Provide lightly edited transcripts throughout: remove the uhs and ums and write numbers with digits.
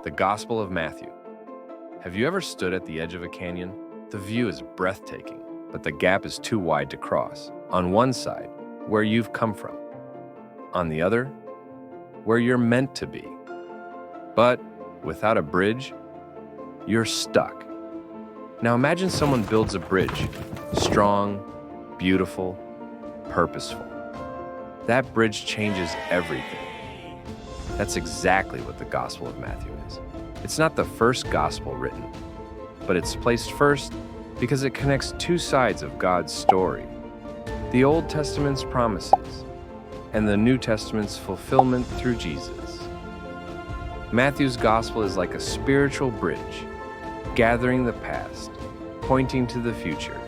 The Gospel of Matthew. Have you ever stood at the edge of a canyon? The view is breathtaking, but the gap is too wide to cross. On one side, where you've come from. On the other, where you're meant to be. But without a bridge, you're stuck. Now imagine someone builds a bridge, strong, beautiful, purposeful. That bridge changes everything. That's exactly what the Gospel of Matthew is. It's not the first gospel written, but it's placed first because it connects two sides of God's story: the Old Testament's promises and the New Testament's fulfillment through Jesus. Matthew's gospel is like a spiritual bridge, gathering the past, pointing to the future,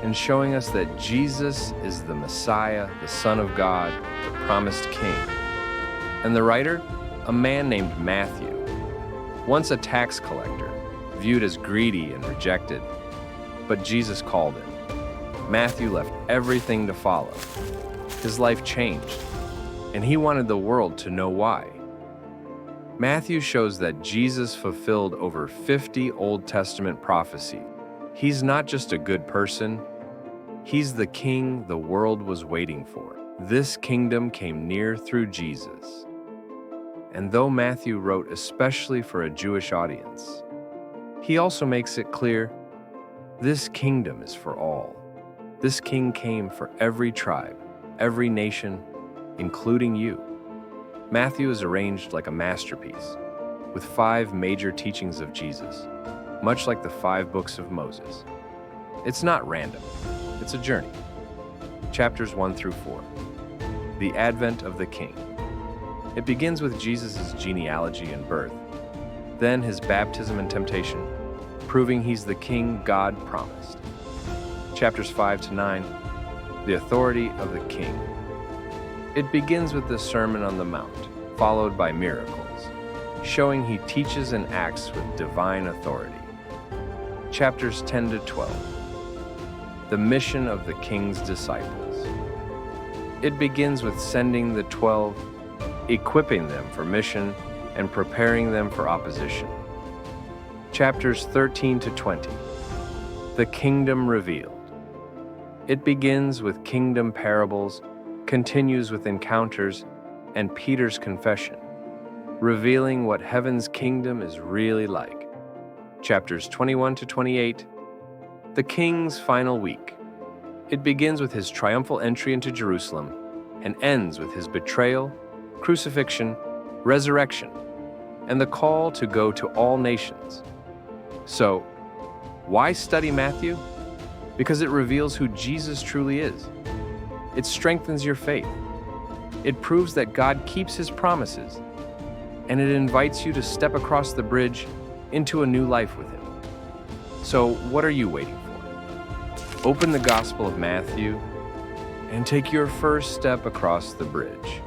and showing us that Jesus is the Messiah, the Son of God, the promised King. And the writer? A man named Matthew, once a tax collector, viewed as greedy and rejected, but Jesus called him. Matthew left everything to follow. His life changed, and he wanted the world to know why. Matthew shows that Jesus fulfilled over 50 Old Testament prophecies. He's not just a good person, he's the king the world was waiting for. This kingdom came near through Jesus. And though Matthew wrote especially for a Jewish audience, he also makes it clear this kingdom is for all. This king came for every tribe, every nation, including you. Matthew is arranged like a masterpiece, with 5 major teachings of Jesus, much like the 5 books of Moses. It's not random, it's a journey. Chapters 1 through 4. The Advent of the King. It begins with Jesus' genealogy and birth, then his baptism and temptation, proving he's the king God promised. Chapters 5 to 9, the authority of the king. It begins with the Sermon on the Mount, followed by miracles, showing he teaches and acts with divine authority. Chapters 10 to 12, the mission of the king's disciples. It begins with sending the 12, equipping them for mission, and preparing them for opposition. Chapters 13 to 20, the kingdom revealed. It begins with kingdom parables, continues with encounters, and Peter's confession, revealing what heaven's kingdom is really like. Chapters 21 to 28, the king's final week. It begins with his triumphal entry into Jerusalem and ends with his betrayal, crucifixion, resurrection, and the call to go to all nations. So, why study Matthew? Because it reveals who Jesus truly is. It strengthens your faith. It proves that God keeps his promises, and it invites you to step across the bridge into a new life with him. So, what are you waiting for? Open the Gospel of Matthew and take your first step across the bridge.